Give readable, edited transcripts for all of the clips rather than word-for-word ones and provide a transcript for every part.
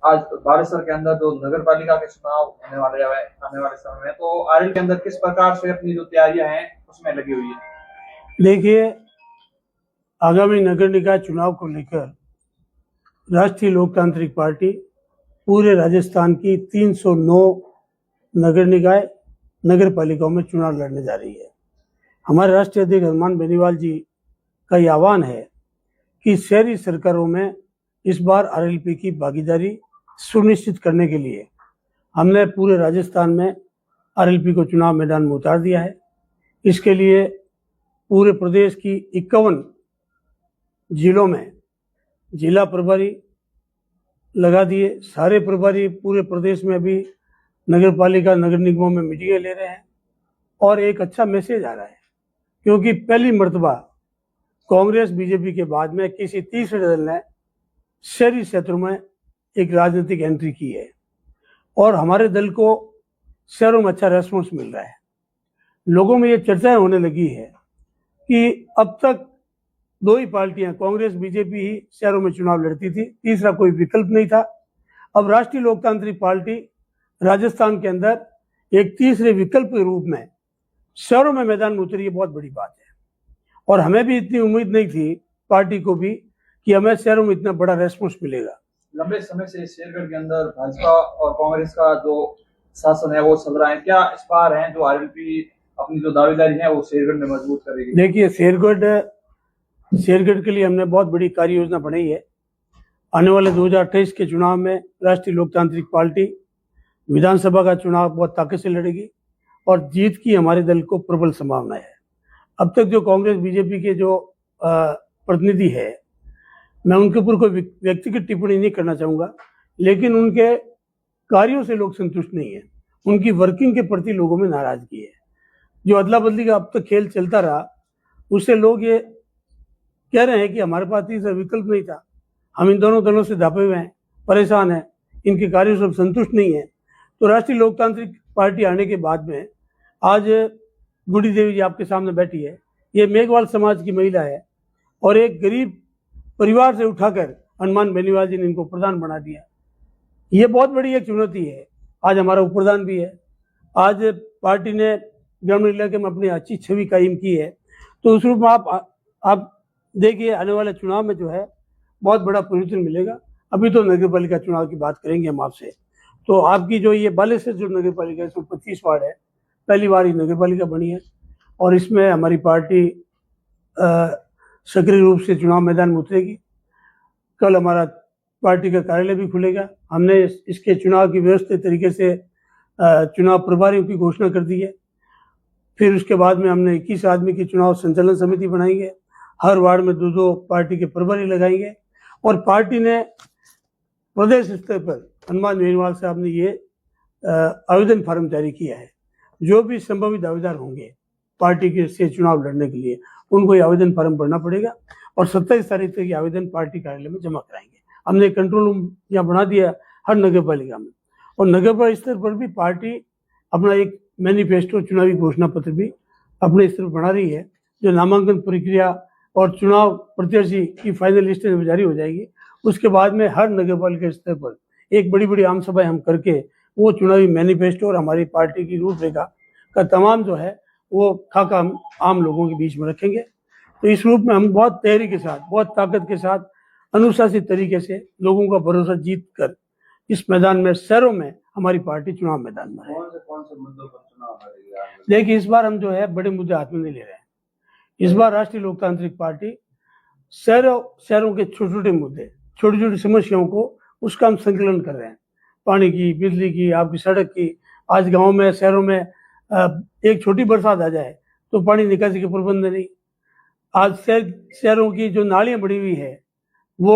आज बालेश्वर के अंदर जो नगर पालिका के चुनाव होने वाले हैं आने वाले समय में, तो आरएल के अंदर किस प्रकार से अपनी जो तैयारियां हैं उसमें लगी हुई है? देखिए, आगामी नगर निकाय चुनाव को लेकर राष्ट्रीय लोकतांत्रिक पार्टी पूरे राजस्थान की 309 नगर निकाय नगर पालिकाओं में चुनाव लड़ने जा रही है। हमारे राष्ट्रीय अध्यक्ष हनुमान बेनीवाल जी का यह आह्वान है कि शहरी सरकारों में इस बार आरएलपी की भागीदारी सुनिश्चित करने के लिए हमने पूरे राजस्थान में आरएलपी को चुनाव मैदान में उतार दिया है। इसके लिए पूरे प्रदेश की 51 जिलों में जिला प्रभारी लगा दिए। सारे प्रभारी पूरे प्रदेश में अभी नगर पालिका नगर निगमों में मीटिंगें ले रहे हैं और एक अच्छा मैसेज आ रहा है, क्योंकि पहली मर्तबा कांग्रेस बीजेपी के बाद में किसी तीसरे दल ने शहरी क्षेत्रों में एक राजनीतिक एंट्री की है और हमारे दल को शहरों में अच्छा रेस्पॉन्स मिल रहा है। लोगों में ये चर्चाएं होने लगी है कि अब तक दो ही पार्टियां कांग्रेस बीजेपी ही शहरों में चुनाव लड़ती थी, तीसरा कोई विकल्प नहीं था। अब राष्ट्रीय लोकतांत्रिक पार्टी राजस्थान के अंदर एक तीसरे विकल्प के रूप में शहरों में मैदान में उतरी, बहुत बड़ी बात है और हमें भी इतनी उम्मीद नहीं थी पार्टी को भी कि हमें शहरों में इतना बड़ा रेस्पॉन्स मिलेगा। लंबे समय से शेरगढ़ के अंदर भाजपा और कांग्रेस का जो शासन है वो चल रहा है, क्या इस बार है जो आरएलपी अपनी जो दावेदारी है वो शेरगढ़ में मजबूत करेगी? देखिए, शेरगढ़ के लिए हमने बहुत बड़ी कार्य योजना बनाई है। आने वाले 2028 के चुनाव में राष्ट्रीय लोकतांत्रिक पार्टी विधानसभा का चुनाव बहुत ताकत से लड़ेगी और जीत की हमारे दल को प्रबल संभावना है। अब तक जो कांग्रेस बीजेपी के जो प्रतिनिधि है, मैं उनके ऊपर कोई व्यक्तिगत टिप्पणी नहीं करना चाहूँगा, लेकिन उनके कार्यों से लोग संतुष्ट नहीं है। उनकी वर्किंग के प्रति लोगों में नाराजगी है। जो अदला बदली का अब तक खेल चलता रहा, उससे लोग ये कह रहे हैं कि हमारे पास तीसरा विकल्प नहीं था, हम इन दोनों दलों से दबे हुए हैं, परेशान हैं, इनके कार्यों से संतुष्ट नहीं है। तो राष्ट्रीय लोकतांत्रिक पार्टी आने के बाद में आज गुड़ी देवी जी आपके सामने बैठी है। ये मेघवाल समाज की महिला है और एक गरीब परिवार से उठाकर हनुमान बेनीवाल जी ने इनको प्रधान बना दिया। ये बहुत बड़ी एक चुनौती है। आज हमारा उप प्रधान भी है। आज पार्टी ने ग्रामीण इलाके में अपनी अच्छी छवि कायम की है। तो उस रूप में आप देखिए, आने वाले चुनाव में जो है बहुत बड़ा परिवर्तन मिलेगा। अभी तो नगर पालिका चुनाव की बात करेंगे हम आपसे। तो आपकी जो ये बालेश्वर जो नगर पालिका है, इसमें 25 वार्ड है, पहली बार ही नगर पालिका बनी है और इसमें हमारी पार्टी सक्रिय रूप से चुनाव मैदान में उतरेगी। कल हमारा पार्टी का कार्यालय भी खुलेगा। हमने इसके चुनाव की व्यवस्थित तरीके से चुनाव प्रभारियों की घोषणा कर दी है। फिर उसके बाद में हमने 21 आदमी की चुनाव संचालन समिति बनाएंगे। हर वार्ड में 2-2 पार्टी के प्रभारी लगाएंगे और पार्टी ने प्रदेश स्तर पर हनुमान बेनीवाल साहब ने ये आवेदन फार्म जारी किया है। जो भी संभावित दावेदार होंगे पार्टी के से चुनाव लड़ने के लिए, उनको ये आवेदन फार्म भरना पड़ेगा और 27 तारीख तक ये आवेदन पार्टी कार्यालय में जमा कराएंगे। हमने कंट्रोल रूम यहाँ बना दिया हर नगर पालिका में और नगर पालिका स्तर पर भी पार्टी अपना एक मैनिफेस्टो चुनावी घोषणा पत्र भी अपने स्तर पर बना रही है, जो नामांकन प्रक्रिया और चुनाव प्रत्याशी की फाइनल लिस्ट जब जारी हो जाएगी, उसके बाद में हर नगर पालिका स्तर पर एक बड़ी बड़ी आम सभाएं हम करके वो चुनावी मैनिफेस्टो और हमारी पार्टी की रूपरेखा का तमाम जो है वो खाका हम आम लोगों के बीच में रखेंगे। तो इस रूप में हम बहुत तैयारी के साथ, बहुत ताकत के साथ, अनुशासित तरीके से लोगों का भरोसा जीत कर इस मैदान में, शहरों में हमारी पार्टी चुनाव मैदान में है। कौन से मुद्दों पर चुनाव लड़ेगी? देखिए, इस बार हम जो है बड़े मुद्दे हाथ में नहीं ले रहे हैं। इस बार राष्ट्रीय लोकतांत्रिक पार्टी शहरों के छोटे छोटे मुद्दे, छोटी छोटी समस्याओं को उसका हम संकलन कर रहे हैं। पानी की, बिजली की, आपकी सड़क की। आज गाँव में, शहरों में एक छोटी बरसात आ जाए तो पानी निकासी के प्रबंध नहीं। आज शहरों की जो नालियाँ बनी हुई है वो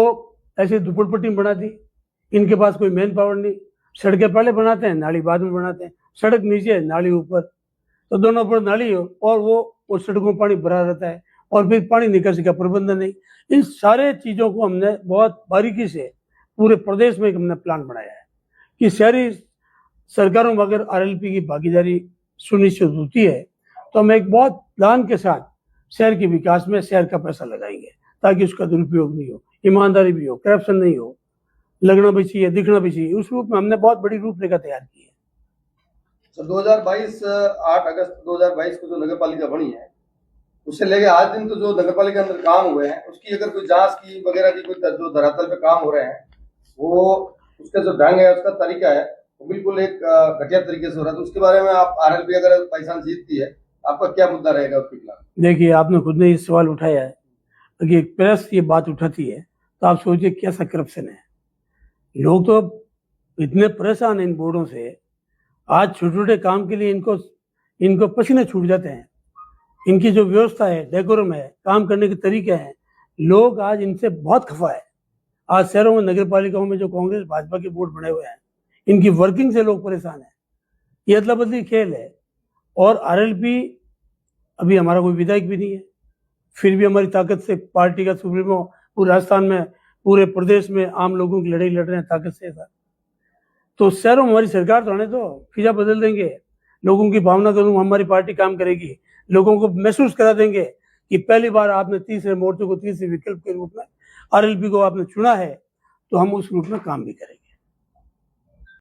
ऐसे दुपट्टी बना दी। इनके पास कोई मैन पावर नहीं। सड़कें पहले बनाते हैं, नाली बाद में बनाते हैं। सड़क नीचे है, नाली ऊपर, तो दोनों पर नाली हो और वो सड़कों में पानी भरा रहता है और फिर पानी निकासी का प्रबंध नहीं। इन सारे चीज़ों को हमने बहुत बारीकी से पूरे प्रदेश में हमने प्लान बनाया है कि शहरी सरकारों में अगर आरएलपी की भागीदारी सुनिश्चित होती है तो हम एक बहुत प्लान के साथ शहर के विकास में शहर का पैसा लगाएंगे ताकि उसका दुरुपयोग नहीं हो, ईमानदारी भी हो, करप्शन नहीं हो। लगना भी चाहिए, दिखना भी चाहिए। उस रूप में हमने बहुत बड़ी रूपरेखा तैयार की है। सर 2022 8 अगस्त 2022 को जो नगर पालिका बनी है उससे लेके आज दिन तो जो नगर पालिका के अंदर काम हुए हैं उसकी अगर कोई जांच की वगैरह की कोई जो धरातल पे काम हो रहे हैं वो उसका जो ढंग है उसका तरीका है वो बिल्कुल एक घटिया तरीके से हो रहा है। तो उसके बारे में आप आरएलपी अगर पैसा जीतती है आपका क्या मुद्दा रहेगा उसके खिलाफ? देखिए, आपने खुद ने ये सवाल उठाया है कि प्रेस ये बात उठाती है तो आप सोचिए कैसा करप्शन है। लोग तो इतने परेशान हैं इन बोर्डों से, आज छोटे छोटे काम के लिए इनको पसीने छूट जाते हैं। इनकी जो व्यवस्था है, डेकोरम है, काम करने के तरीके हैं, लोग आज इनसे बहुत खफा है। आज शहरों में, नगर पालिकाओं में जो कांग्रेस भाजपा के बोर्ड बने हुए हैं, इनकी वर्किंग से लोग परेशान हैं। ये अदला बदली खेल है। और आरएलपी अभी हमारा कोई विधायक भी नहीं है, फिर भी हमारी ताकत से पार्टी का सुप्रीमो पूरे राजस्थान में, पूरे प्रदेश में आम लोगों की लड़ाई लड़ रहे हैं ताकत से। तो शहरों में हमारी सरकार तो आने दो, फिजा बदल देंगे, लोगों की भावना करूँ हमारी पार्टी काम करेगी, लोगों को महसूस करा देंगे कि पहली बार आपने तीसरे मोर्चे को, तीसरे विकल्प के रूप में आरएलपी को आपने चुना है, तो हम उस रूप में काम भी करेंगे।